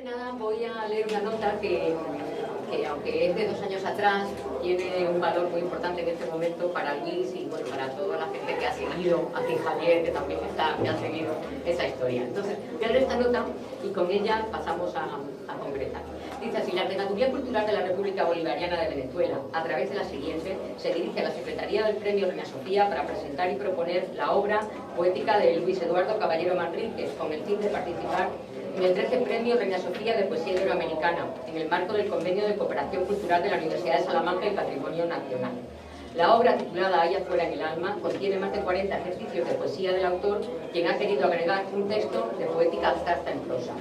nada voy a leer una nota que aunque es de 2 años atrás, tiene un valor muy importante en este momento para Luis y bueno, para toda la gente que ha seguido, aquí Javier, que también que ha seguido esa historia. Entonces, voy a leer esta nota y con ella pasamos a concretar. Dice así: la Regaduría Cultural de la República Bolivariana de Venezuela, a través de la siguiente, se dirige a la Secretaría del Premio Reina Sofía para presentar y proponer la obra poética de Luis Eduardo Caballero Manríquez, con el fin de participar en el 13 Premio Reina Sofía de Poesía Iberoamericana, en el marco del Convenio de Cooperación Cultural de la Universidad de Salamanca y Patrimonio Nacional. La obra, titulada Allá fuera en el alma, contiene más de 40 ejercicios de poesía del autor, quien ha querido agregar un texto de poética abstracta en prosa.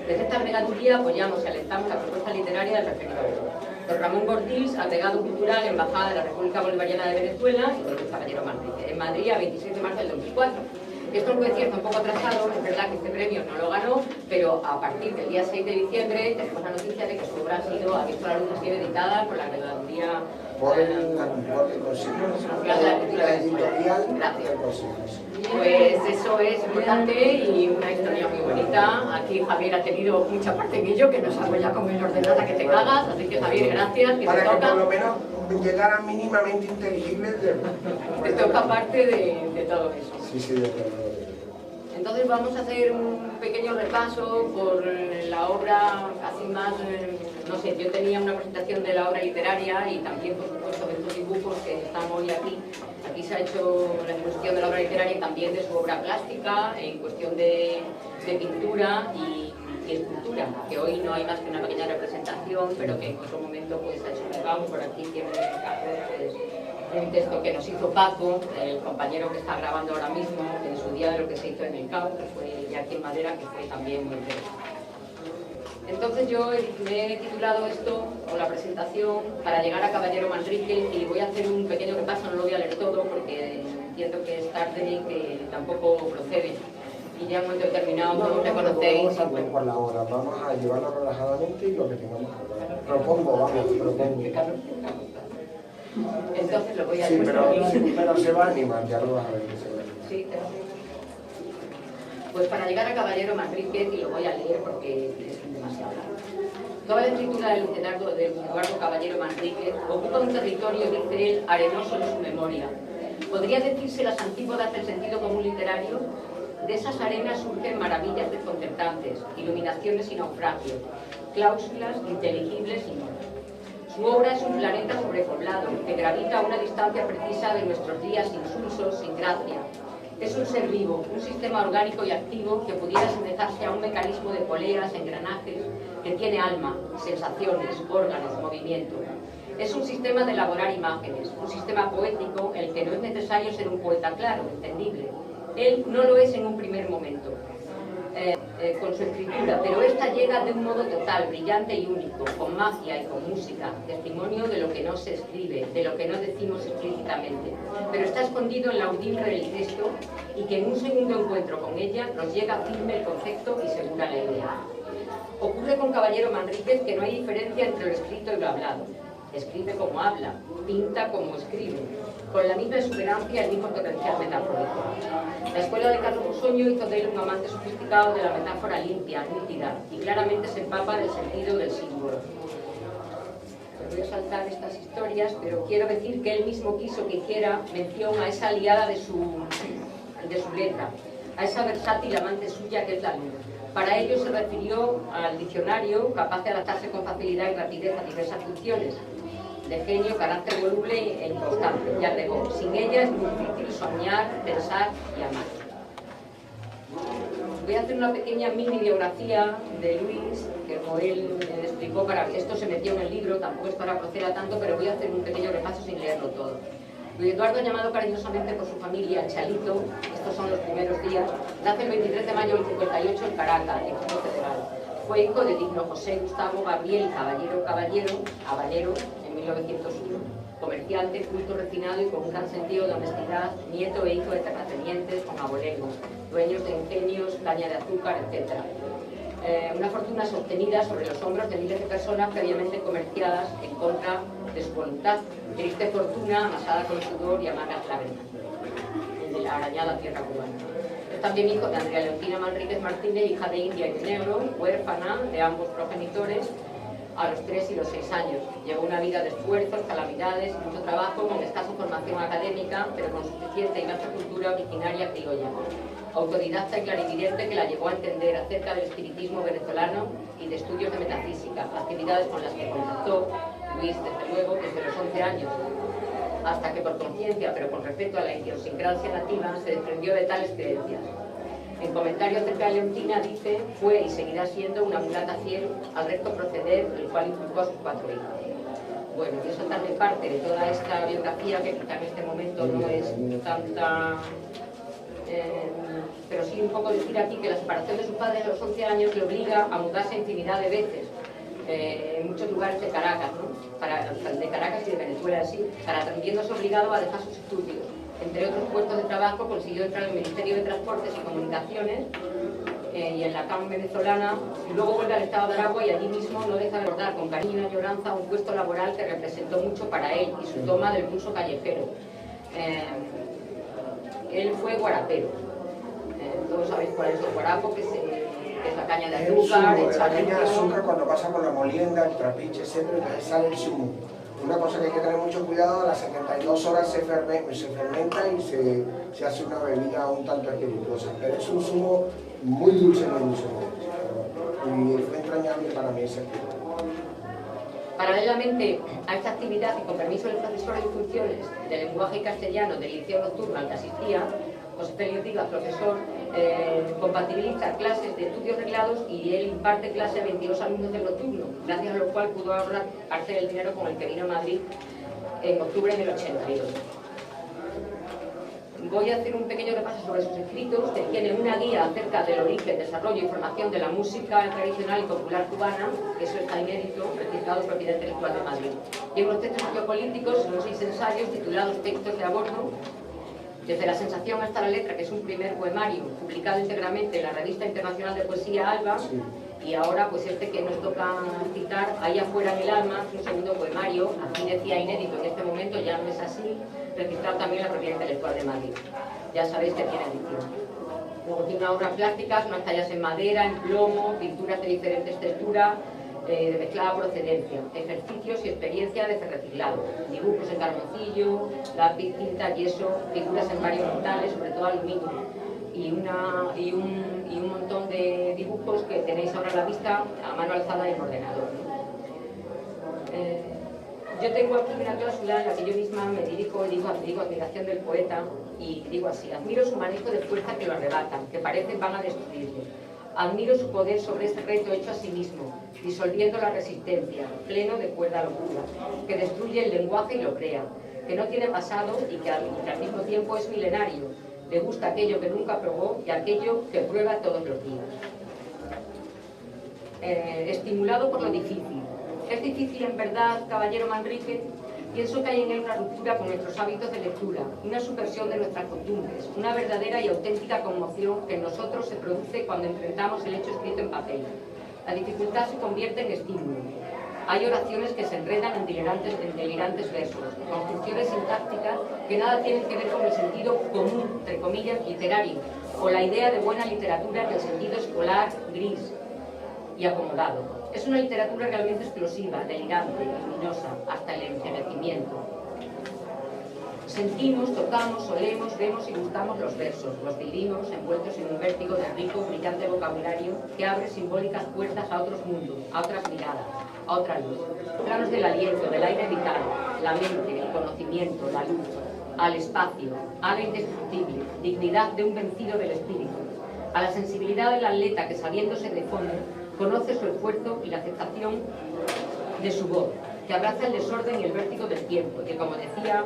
Desde esta regaduría apoyamos y alentamos la propuesta literaria del referido autor. Don Ramón Gordills, agregado cultural, embajada de la República Bolivariana de Venezuela, y don Luis Caballero Manríquez, en Madrid, a 26 de marzo del 2004. Esto es cierto, un poco atrasado, es verdad que este premio no lo ganó, pero a partir del día 6 de diciembre tenemos la noticia de que su obra ha visto a la luz, ha sido editada por la regaduría por el Consiglio Nacional Editorial. Gracias. Pues eso es importante y una historia muy bonita. Aquí Javier ha tenido mucha parte en ello, que nos hago ya con el ordenada que te cagas, así que Javier, gracias. Para que por lo menos llegaran mínimamente inteligibles. Te toca parte de todo eso. Sí, sí, de todo. Entonces vamos a hacer un pequeño repaso por la obra, casi más, no sé, yo tenía una presentación de la obra literaria y también, por supuesto, de estos dibujos que están hoy aquí. Aquí se ha hecho la exposición de la obra literaria y también de su obra plástica, en cuestión de pintura y escultura, que hoy no hay más que una pequeña representación, pero que en otro momento pues ha hecho un regalo. Por aquí tiene un texto que nos hizo Paco, el compañero que está grabando ahora mismo, en su día de lo que se hizo en el CAU, que fue ya aquí en Madera, que fue también muy interesante. Entonces yo me he titulado esto, o la presentación, para llegar a Caballero Manríquez, y voy a hacer un pequeño repaso, no lo voy a leer todo porque entiendo que es tarde y que tampoco procede. Y ya en un momento determinado todos me conocéis. Por la hora, vamos a llevarlo relajadamente y lo que tengamos que hablar. Propongo. Entonces lo voy a sí, pero se va a animar, ya lo vas a ver. Sí, pues para llegar a Caballero Manríquez, y lo voy a leer porque es demasiado largo. Toda la escritura del Eduardo Caballero Manríquez ocupa un territorio, dice él, arenoso en su memoria. ¿Podría decirse las antípodas del sentido común literario? De esas arenas surgen maravillas desconcertantes, iluminaciones y naufragios, cláusulas inteligibles y no. Su obra es un planeta sobrepoblado, que gravita a una distancia precisa de nuestros días insulsos, sin gracia. Es un ser vivo, un sistema orgánico y activo que pudiera asemejarse a un mecanismo de poleas, engranajes, que tiene alma, sensaciones, órganos, movimiento. Es un sistema de elaborar imágenes, un sistema poético en el que no es necesario ser un poeta claro, entendible. Él no lo es en un primer momento, con su escritura, pero esta llega de un modo total, brillante y único, con magia y con música, testimonio de lo que no se escribe, de lo que no decimos explícitamente, pero está escondido en la audimbre del texto y que en un segundo encuentro con ella nos llega firme el concepto y segura la idea. Ocurre con Caballero Manríquez que no hay diferencia entre lo escrito y lo hablado. Escribe como habla, pinta como escribe, con la misma exuberancia y el mismo potencial metafórico. La escuela de Carlos Busoño hizo de él un amante sofisticado de la metáfora limpia, nítida, y claramente se empapa del sentido del símbolo. Voy a saltar estas historias, pero quiero decir que él mismo quiso que hiciera mención a esa aliada de su letra, a esa versátil amante suya que es la luz. Para ello se refirió al diccionario, capaz de adaptarse con facilidad y rapidez a diversas funciones, de genio, carácter voluble e inconstante. Ya agregó, sin ella es muy difícil soñar, pensar y amar. Voy a hacer una pequeña mini biografía de Luis, que como él explicó, para que esto se metió en el libro, tampoco es para proceder a tanto, pero voy a hacer un pequeño repaso sin leerlo todo. Luis Eduardo, llamado cariñosamente por su familia Chalito, estos son los primeros días, nace el 23 de mayo del 58 en Caracas, en Quito Federal. Fue hijo del digno José Gustavo Gabriel Habanero, en 1901, comerciante, culto, refinado y con un gran sentido de honestidad, nieto e hijo de terratenientes con abolengo, dueños de ingenios, caña de azúcar, etc. Una fortuna sostenida sobre los hombros de miles de personas previamente comerciadas en contra de su voluntad. Triste fortuna amasada con sudor y amargas lágrimas, de la arañada tierra cubana. Es también hijo de Andrea Leontina Manríquez Martínez, hija de India y de Negro, huérfana de ambos progenitores a los 3 y los 6 años. Llevó una vida de esfuerzos, calamidades y mucho trabajo, con escasa formación académica, pero con suficiente y vasta cultura originaria criolla. Autodidacta y clarividente que la llevó a entender acerca del espiritismo venezolano y de estudios de metafísica, actividades con las que contactó Luis, desde luego, desde los 11 años, hasta que por conciencia, pero con respeto a la idiosincrasia nativa, se desprendió de tales creencias. En comentario acerca de Leontina dice: fue y seguirá siendo una mulata fiel al recto proceder, el cual inculcó a sus 4 hijos. Bueno, y eso también parte de toda esta biografía, que quizá en este momento no es tanta... pero sí un poco decir aquí que la separación de sus padres a los 11 años le obliga a mudarse infinidad de veces, en muchos lugares de Caracas, ¿no? De Caracas y de Venezuela así, para viéndose obligado a dejar sus estudios. Entre otros puestos de trabajo consiguió entrar en el Ministerio de Transportes y Comunicaciones y en la CAM venezolana, y luego vuelve al estado de Aragua y allí mismo no deja de recordar con cariño y añoranza un puesto laboral que representó mucho para él y su toma del pulso callejero. Él fue guarapero. Todos sabéis cuál es el guarapo, que es la caña de azúcar, la caña de azúcar cuando pasa por la molienda, el trapiche, etc., entonces sale el zumo. Una cosa que hay que tener mucho cuidado: a las 72 horas se fermenta y se hace una bebida un tanto espirituosa, pero es un zumo muy dulce, y fue entrañable para mí ese actividad. Paralelamente a esta actividad, y con permiso del profesor de funciones de lenguaje castellano del liceo nocturno al que asistía, José Félix Rivas, profesor, compatibiliza clases de estudios reglados y él imparte clase a 22 alumnos del nocturno, gracias a lo cual pudo ahorrar parte del dinero con el que vino a Madrid en octubre del 82. Voy a hacer un pequeño repaso sobre sus escritos, que tiene una guía acerca del origen, desarrollo y formación de la música tradicional y popular cubana, que eso está inédito, registrado en Propiedad Intelectual de Madrid. Y unos textos sociopolíticos, son 6 ensayos titulados Textos de a bordo, desde la sensación hasta la letra, que es un primer poemario publicado íntegramente en la Revista Internacional de Poesía Alba, y ahora pues este que nos toca citar, Ahí afuera en el alma, un segundo poemario, aquí decía inédito, en este momento ya no es así, registrado también en la Propiedad Intelectual de Madrid. Ya sabéis que tiene edición. Luego tiene unas obras plásticas, unas tallas en madera, en plomo, pinturas de diferentes texturas, de mezclada procedencia, ejercicios y experiencia de reciclado, dibujos en carboncillo, lápiz, tinta, yeso, figuras en varios metales, sobre todo aluminio, y un montón de dibujos que tenéis ahora a la vista a mano alzada en el ordenador. Yo tengo aquí una cláusula en la que yo misma me dirijo y digo admiración del poeta, y digo así: admiro su manejo de fuerza que lo arrebatan, que parecen van a destruirlo. Admiro su poder sobre este reto hecho a sí mismo, disolviendo la resistencia, pleno de cuerda locura, que destruye el lenguaje y lo crea, que no tiene pasado y que al mismo tiempo es milenario, le gusta aquello que nunca probó y aquello que prueba todos los días. Estimulado por lo difícil. ¿Es difícil en verdad, caballero Manríquez? Pienso que hay en él una ruptura con nuestros hábitos de lectura, una subversión de nuestras costumbres, una verdadera y auténtica conmoción que en nosotros se produce cuando enfrentamos el hecho escrito en papel. La dificultad se convierte en estímulo. Hay oraciones que se enredan en delirantes versos, construcciones sintácticas que nada tienen que ver con el sentido común, entre comillas, literario, o la idea de buena literatura en el sentido escolar, gris y acomodado. Es una literatura realmente explosiva, delirante, luminosa, hasta el encenecimiento. Sentimos, tocamos, olemos, vemos y gustamos los versos, los vivimos envueltos en un vértigo de rico, brillante vocabulario que abre simbólicas puertas a otros mundos, a otras miradas, a otra luz. Planos del aliento, del aire vital, la mente, el conocimiento, la luz, al espacio, a la indestructible, dignidad de un vencido del espíritu, a la sensibilidad del atleta que, sabiéndose de fondo, conoce su esfuerzo y la aceptación de su voz, que abraza el desorden y el vértigo del tiempo, que, como decía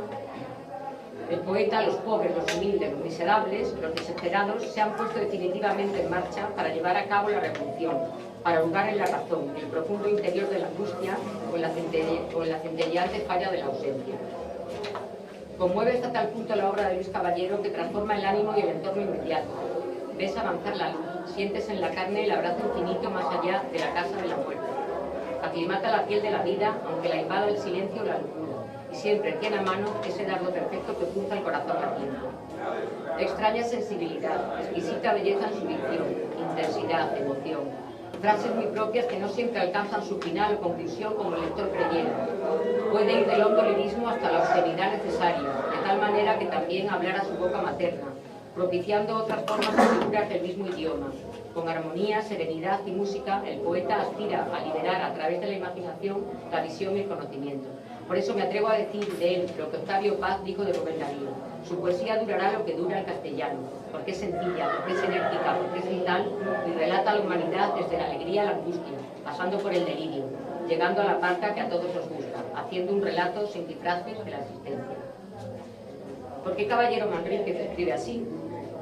el poeta, los pobres, los humildes, los miserables, los desesperados se han puesto definitivamente en marcha para llevar a cabo la revolución, para hurgar en la razón, en el profundo interior de la angustia o en la centelleante falla de la ausencia. Conmueve hasta tal punto la obra de Luis Caballero que transforma el ánimo y el entorno inmediato. Ves avanzar la luz, sientes en la carne el abrazo infinito más allá de la casa de la muerte. Aclimata la piel de la vida, aunque la invada el silencio o la locura. y siempre tiene a mano ese dardo perfecto que pulsa el corazón latiendo. Extraña sensibilidad, exquisita belleza en su dicción, intensidad, emoción. Frases muy propias que no siempre alcanzan su final o conclusión como el lector creyera. Puede ir del hondo lirismo hasta la austeridad necesaria, de tal manera que también hablara su boca materna, propiciando otras formas de figuras del mismo idioma. Con armonía, serenidad y música, el poeta aspira a liberar a través de la imaginación la visión y el conocimiento. Por eso me atrevo a decir de él lo que Octavio Paz dijo de Rubén Darío: su poesía durará lo que dura el castellano, porque es sencilla, porque es enérgica, porque es vital y relata a la humanidad desde la alegría a la angustia, pasando por el delirio, llegando a la parca que a todos nos gusta, haciendo un relato sin disfraces de la existencia. ¿Por qué Caballero Manríquez escribe así?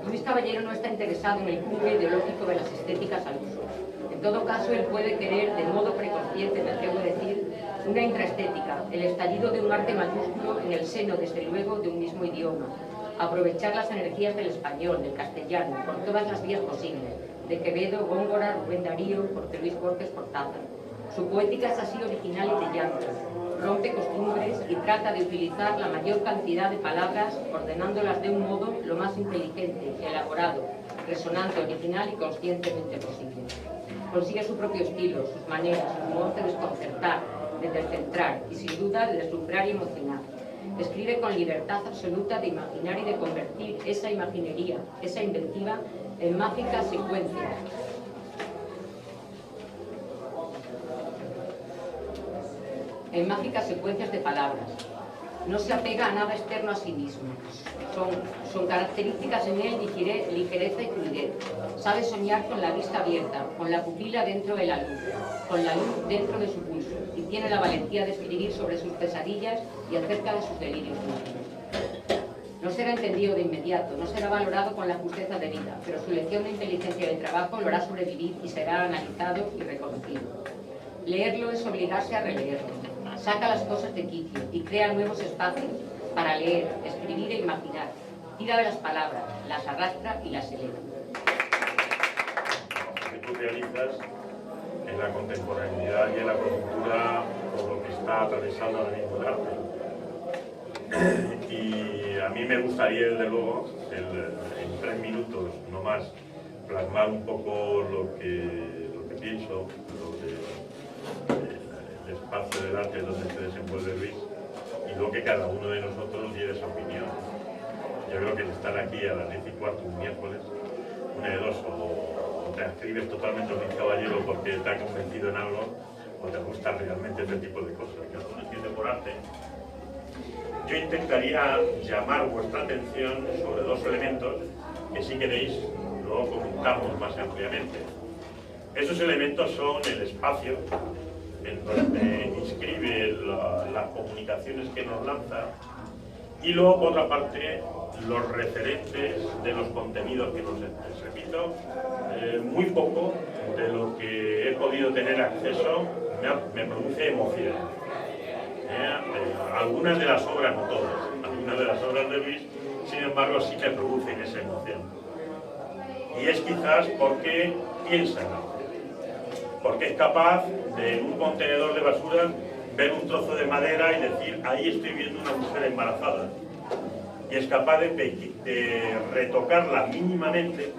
Luis Caballero no está interesado en el cumbre ideológico de las estéticas al uso. En todo caso, él puede querer, de modo preconsciente, me atrevo a decir, una intraestética, el estallido de un arte mayúsculo en el seno, desde luego, de un mismo idioma. Aprovechar las energías del español, del castellano, por todas las vías posibles, de Quevedo, Góngora, Rubén Darío, Jorge Luis Borges, Cortázar. Su poética es así original y brillante, rompe costumbres y trata de utilizar la mayor cantidad de palabras, ordenándolas de un modo lo más inteligente, elaborado, resonante, original y conscientemente posible. Consigue su propio estilo, sus maneras, su modo de desconcertar, de descentrar y sin duda de deslumbrar y emocionar. Escribe con libertad absoluta de imaginar y de convertir esa imaginería, esa inventiva, en mágicas secuencias. En mágicas secuencias de palabras. No se apega a nada externo a sí mismo. Son características en él ligereza y fluidez. Sabe soñar con la vista abierta, con la pupila dentro de la luz, con la luz dentro de su pulso, y tiene la valentía de escribir sobre sus pesadillas y acerca de sus delirios íntimos. No será entendido de inmediato, no será valorado con la justeza debida, pero su lección de inteligencia y de trabajo lo hará sobrevivir y será analizado y reconocido. Leerlo es obligarse a releerlo. Saca las cosas de quicio y crea nuevos espacios para leer, escribir e imaginar. Tira de las palabras, las arrastra y las eleva. Tú realizas en la contemporaneidad y en la coyuntura por lo que está atravesando ahora mismo el arte. Y a mí me gustaría, desde luego, en 3 minutos no más, plasmar un poco lo que pienso, el espacio del arte donde se desenvuelve Luis y lo que cada uno de nosotros diera esa opinión. Yo creo que el estar aquí a las 10:15 un miércoles, una de dos, o te escribes totalmente a Luis Caballero porque te ha convencido en algo, o te gusta realmente ese tipo de cosas, que uno entiende por arte. Yo intentaría llamar vuestra atención sobre 2 elementos que, si queréis, luego comentamos más ampliamente. Esos elementos son el espacio, en donde inscribe las comunicaciones que nos lanza, y luego, por otra parte, los referentes de los contenidos que nos entres. Repito, muy poco de lo que he podido tener acceso me produce emoción. Algunas de las obras, no todas, algunas de las obras de Luis, sin embargo, sí me producen esa emoción. Y es quizás porque piensa en algo. Porque es capaz de, en un contenedor de basura, ver un trozo de madera y decir: ahí estoy viendo una mujer embarazada. Y es capaz de retocarla mínimamente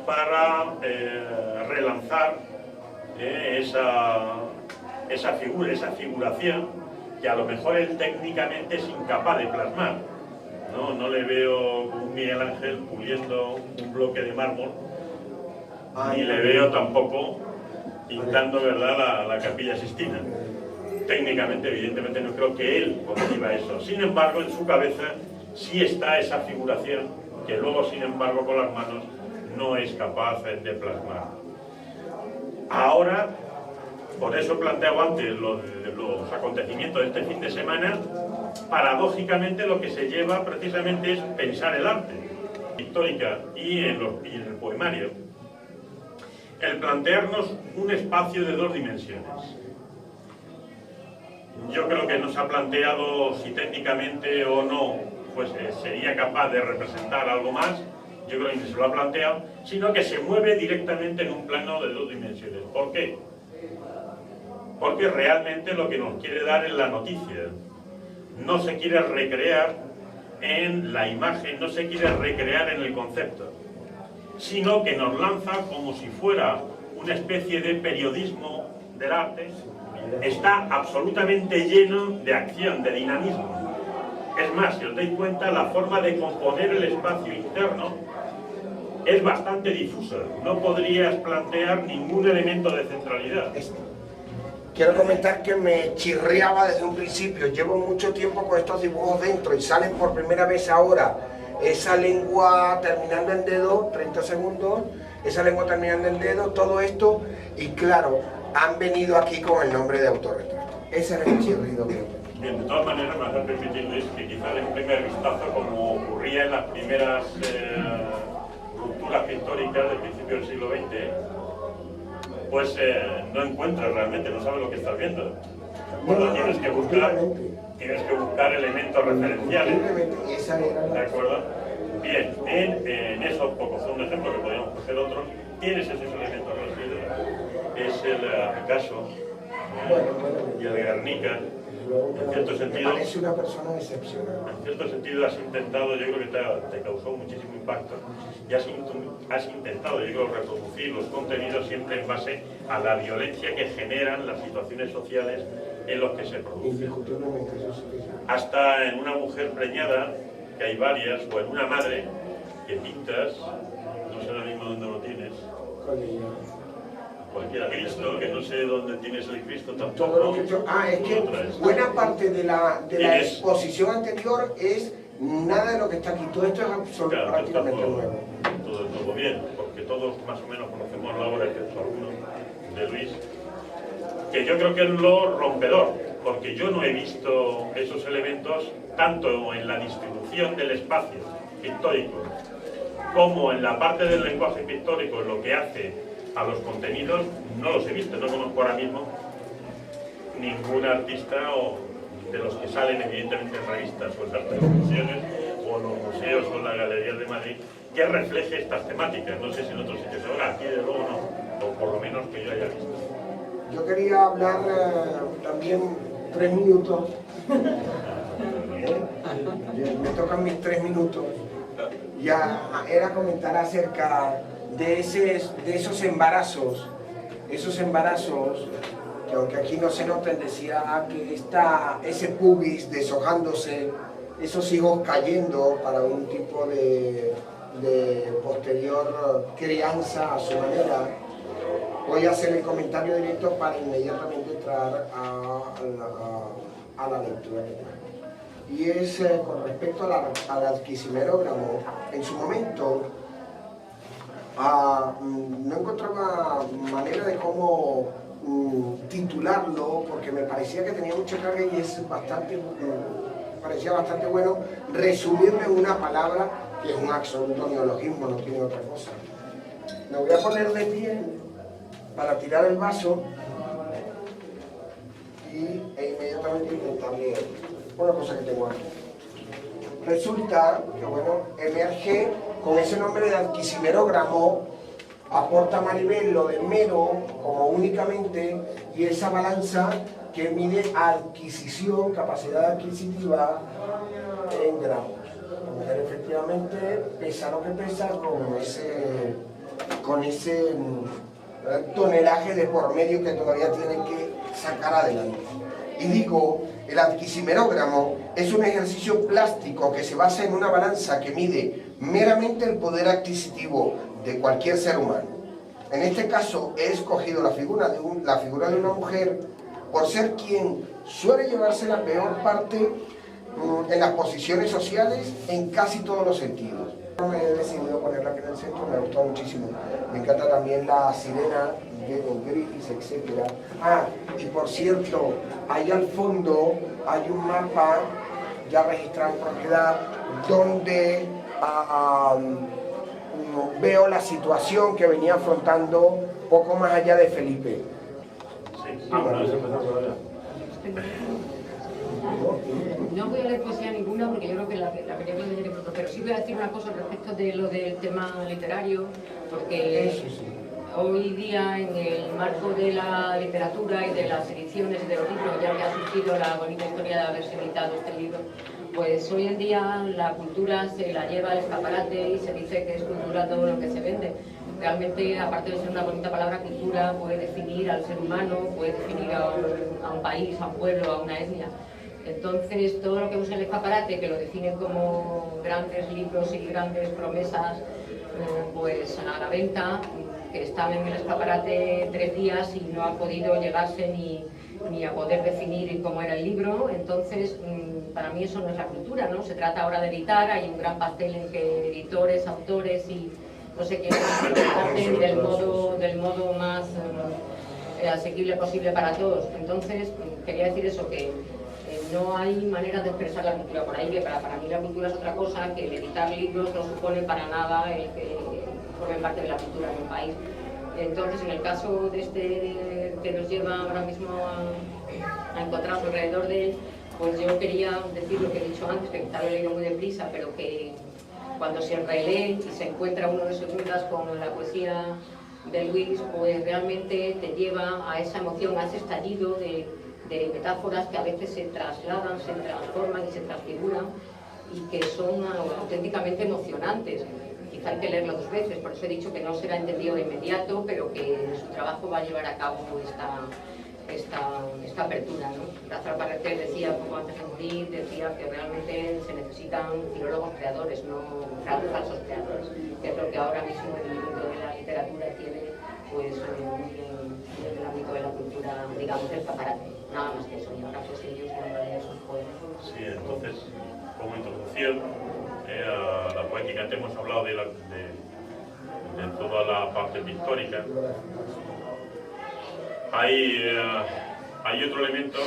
para relanzar esa figura, esa figuración que a lo mejor él técnicamente es incapaz de plasmar. No le veo como un Miguel Ángel puliendo un bloque de mármol, ni le veo tampoco pintando, ¿verdad?, la Capilla Sixtina. Técnicamente, evidentemente, no creo que él conciba eso. Sin embargo, en su cabeza sí está esa figuración que luego, sin embargo, con las manos no es capaz de plasmar. Ahora, por eso planteaba antes los acontecimientos de este fin de semana, paradójicamente lo que se lleva precisamente es pensar el arte pictórica y en el poemario. El plantearnos un espacio de 2 dimensiones. Yo creo que nos ha planteado si técnicamente o no pues sería capaz de representar algo más. Yo creo que ni se lo ha planteado, sino que se mueve directamente en un plano de 2 dimensiones. ¿Por qué? Porque realmente lo que nos quiere dar es la noticia. no se quiere recrear en la imagen, no se quiere recrear en el concepto, sino que nos lanza como si fuera una especie de periodismo del arte. Está absolutamente lleno de acción, de dinamismo. Es más, si os dais cuenta, la forma de componer el espacio interno es bastante difusa. No podrías plantear ningún elemento de centralidad. Quiero comentar que me chirriaba desde un principio. Llevo mucho tiempo con estos dibujos dentro y salen por primera vez ahora esa lengua terminando en dedo, 30 segundos, esa lengua terminando en dedo, todo esto, y claro, han venido aquí con el nombre de autorretrato. Ese era el chirrido que... Bien, de todas maneras, me vas a permitir, Luis, que quizá de un primer vistazo, como ocurría en las primeras rupturas pictóricas del principio del siglo XX, pues no encuentras realmente, no sabes lo que estás viendo. Bueno, tienes que buscar elementos referenciales. ¿De acuerdo? Bien, en esos pocos, un ejemplo que podríamos coger otros, tienes esos elementos residuos. Es el Picasso y el Guernica. En cierto sentido, parece una persona excepcional. En cierto sentido has intentado, yo creo que te causó muchísimo impacto, y has intentado, yo creo, reproducir los contenidos siempre en base a la violencia que generan las situaciones sociales en los que se producen. Hasta en una mujer preñada, que hay varias, o en una madre que pintas, no sé ahora mismo dónde lo tienes, cualquier Cristo, que no sé dónde tienes el Cristo tampoco. Es que buena parte de la exposición anterior es nada de lo que está aquí. Todo esto es absolutamente prácticamente nuevo. Todo bien, porque todos más o menos conocemos la obra, excepto alguno, de Luis, que yo creo que es lo rompedor, porque yo no he visto esos elementos tanto en la distribución del espacio pictórico como en la parte del lenguaje pictórico, en lo que hace a los contenidos. No los he visto, no conozco ahora mismo ningún artista o de los que salen evidentemente en revistas o en las televisiones o en los museos o en las galerías de Madrid que refleje estas temáticas. No sé si en otros sitios ahora, aquí de luego no, o por lo menos que yo haya visto. Yo quería hablar también 3 minutos. Me tocan mis 3 minutos. Ya era comentar acerca de esos embarazos, que aunque aquí no se noten, decía que está ese pubis deshojándose, esos hijos cayendo para un tipo de posterior crianza a su manera. Voy a hacer el comentario directo para inmediatamente entrar a la lectura. Y es con respecto al adquisimerógramo. En su momento no encontraba manera de cómo titularlo, porque me parecía que tenía mucha carga y parecía bastante bueno resumirlo en una palabra que es un absoluto neologismo, no tiene otra cosa. Me voy a poner de pie para tirar el vaso e inmediatamente intentar leer una cosa que tengo aquí. Resulta que, bueno, emerge con ese nombre de adquisimerógramo, aporta Maribel lo de mero como únicamente, y esa balanza que mide adquisición, capacidad adquisitiva en gramos. La mujer efectivamente pesa lo que pesa con ese tonelaje de por medio que todavía tiene que sacar adelante. Y digo, el adquisimerógramo es un ejercicio plástico que se basa en una balanza que mide meramente el poder adquisitivo de cualquier ser humano. En este caso he escogido la figura de una mujer por ser quien suele llevarse la peor parte en las posiciones sociales en casi todos los sentidos. Me he decidido ponerla aquí en el centro, me ha gustado muchísimo. Me encanta también la sirena, Griffiths, etc. Y por cierto, ahí al fondo hay un mapa ya registrado en propiedad donde veo la situación que venía afrontando poco más allá de Felipe. No voy a leer poesía ninguna porque yo creo que la quería leer, pero sí voy a decir una cosa respecto de lo del tema literario, porque hoy día, en el marco de la literatura y de las ediciones y de los libros, ya que ha surgido la bonita historia de haberse editado este libro, pues hoy en día la cultura se la lleva al escaparate y se dice que es cultura todo lo que se vende. Realmente, aparte de ser una bonita palabra, cultura puede definir al ser humano, puede definir a un país, a un pueblo, a una etnia. Entonces, todo lo que usa el escaparate, que lo definen como grandes libros y grandes promesas, pues a la venta, que están en el escaparate 3 días y no ha podido llegarse ni a poder definir cómo era el libro. Entonces, para mí eso no es la cultura, ¿no? Se trata ahora de editar, hay un gran pastel en que editores, autores y no sé quién hacen del modo más asequible posible para todos. Entonces, quería decir eso, que no hay manera de expresar la cultura por ahí, que para mí la cultura es otra cosa, que el editar libros no supone para nada el que formen parte de la cultura de un país. Entonces, en el caso de este que nos lleva ahora mismo a encontrarnos alrededor de él, pues yo quería decir lo que he dicho antes, que quizá lo he leído muy deprisa, pero que cuando se relee y se encuentra uno de sus libros con la poesía de Luis, pues realmente te lleva a esa emoción, a ese estallido de metáforas que a veces se trasladan, se transforman y se transfiguran y que son auténticamente emocionantes. Quizá hay que leerlo 2 veces, por eso he dicho que no será entendido de inmediato, pero que su trabajo va a llevar a cabo esta apertura, ¿no? Lázaro Parreter decía, poco antes de morir, decía que realmente se necesitan filólogos creadores, no falsos creadores, que es lo que ahora mismo en el mundo de la literatura tiene, pues, en el ámbito de la cultura, digamos, el escaparate. Nada más que eso, y ahora pues ellos van a leer sus poemas. Sí, entonces, como introducción a la poética, antes hemos hablado de toda la parte pictórica. Hay otro elemento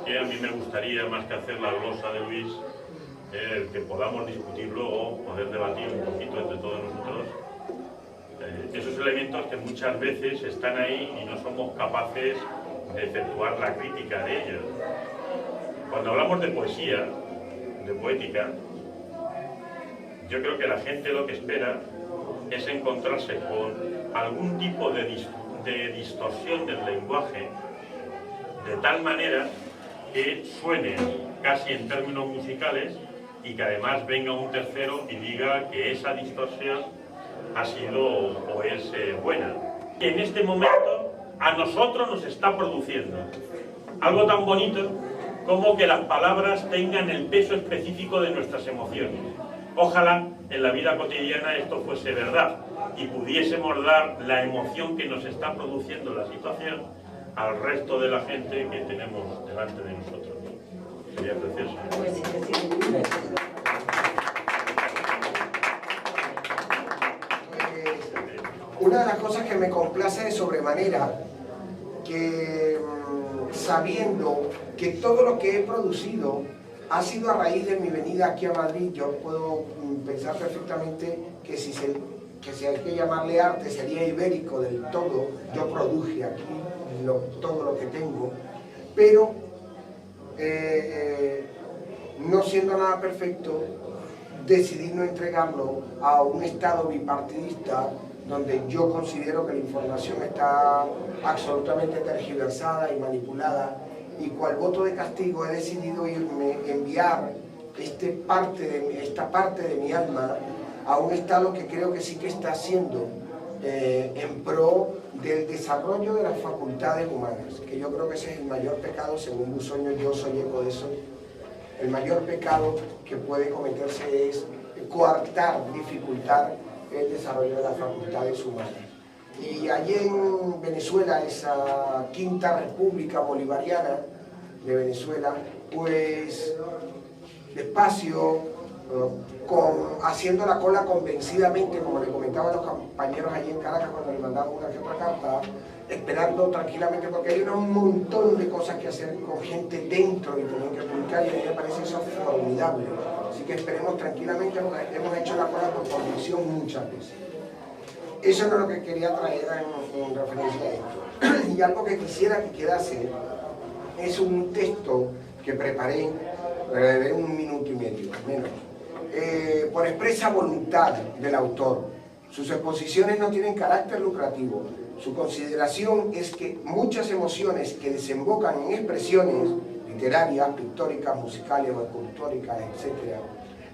que a mí me gustaría, más que hacer la glosa de Luis, que podamos discutir luego, poder debatir un poquito entre todos nosotros, esos elementos que muchas veces están ahí y no somos capaces de efectuar la crítica de ellos. Cuando hablamos de poesía, de poética, yo creo que la gente lo que espera es encontrarse con algún tipo de distorsión del lenguaje, de tal manera que suene casi en términos musicales y que además venga un tercero y diga que esa distorsión ha sido o es buena. Que en este momento a nosotros nos está produciendo algo tan bonito como que las palabras tengan el peso específico de nuestras emociones. Ojalá en la vida cotidiana esto fuese verdad y pudiésemos dar la emoción que nos está produciendo la situación al resto de la gente que tenemos delante de nosotros. Sería precioso. Una de las cosas que me complace de sobremanera, que sabiendo que todo lo que he producido ha sido a raíz de mi venida aquí a Madrid, yo puedo pensar perfectamente que si hay que llamarle arte sería ibérico del todo. Yo produje aquí todo lo que tengo, pero no siendo nada perfecto, decidí no entregarlo a un estado bipartidista donde yo considero que la información está absolutamente tergiversada y manipulada, y cual voto de castigo he decidido enviar esta parte de mi alma a un estado que creo que sí que está haciendo en pro del desarrollo de las facultades humanas, que yo creo que ese es el mayor pecado, según Busoño, yo soy eco de eso. El mayor pecado que puede cometerse es coartar, dificultar el desarrollo de las facultades humanas. Y allí en Venezuela, esa quinta república bolivariana de Venezuela, pues despacio, haciendo la cola convencidamente, como le comentaba a los compañeros allí en Caracas cuando le mandamos una que otra carta, esperando tranquilamente, porque hay un montón de cosas que hacer con gente dentro y tienen que publicar, y a mí me parece eso formidable. Así que esperemos tranquilamente, porque hemos hecho la cola por convicción muchas veces. Eso no es lo que quería traer en referencia a esto. Y algo que quisiera que quedase es un texto que preparé de 1 minuto y medio, menos, por expresa voluntad del autor. Sus exposiciones no tienen carácter lucrativo. Su consideración es que muchas emociones que desembocan en expresiones literarias, pictóricas, musicales o escultóricas, etc.,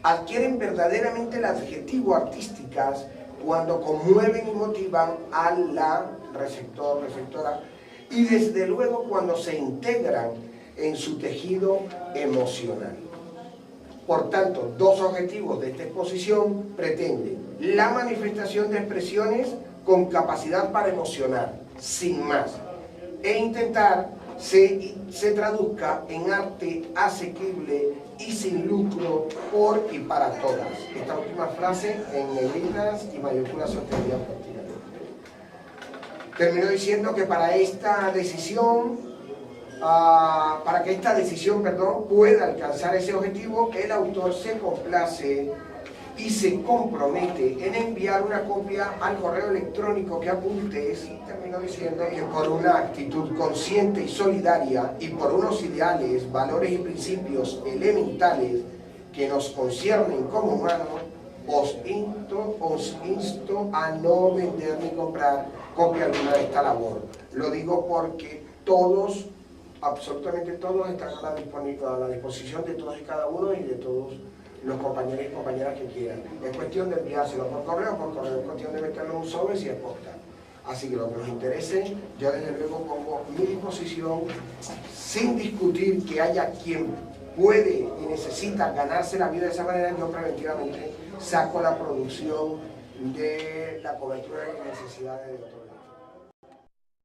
adquieren verdaderamente el adjetivo artísticas cuando conmueven y motivan a la receptor, receptora, y desde luego cuando se integran en su tejido emocional. Por tanto, dos objetivos de esta exposición pretenden la manifestación de expresiones con capacidad para emocionar, sin más, e intentar se traduzca en arte asequible y sin lucro por y para todas. Esta última frase en negritas y mayúsculas sostenidas prácticamente. Terminó diciendo que para esta decisión, para que esta decisión, pueda alcanzar ese objetivo, el autor se complace y se compromete en enviar una copia al correo electrónico que apuntes, terminó diciendo que por una actitud consciente y solidaria y por unos ideales, valores y principios elementales que nos conciernen como humanos, os insto a no vender ni comprar copia alguna de esta labor. Lo digo porque todos, absolutamente todos, están a la disposición de todos y cada uno y de todos los compañeros y compañeras que quieran. Es cuestión de enviárselo por correo, es cuestión de meterlo en un sobre si es postal. Así que lo que nos interese, yo desde luego pongo mi disposición, sin discutir que haya quien puede y necesita ganarse la vida de esa manera. Yo preventivamente saco la producción de la cobertura y necesidades de otro lado.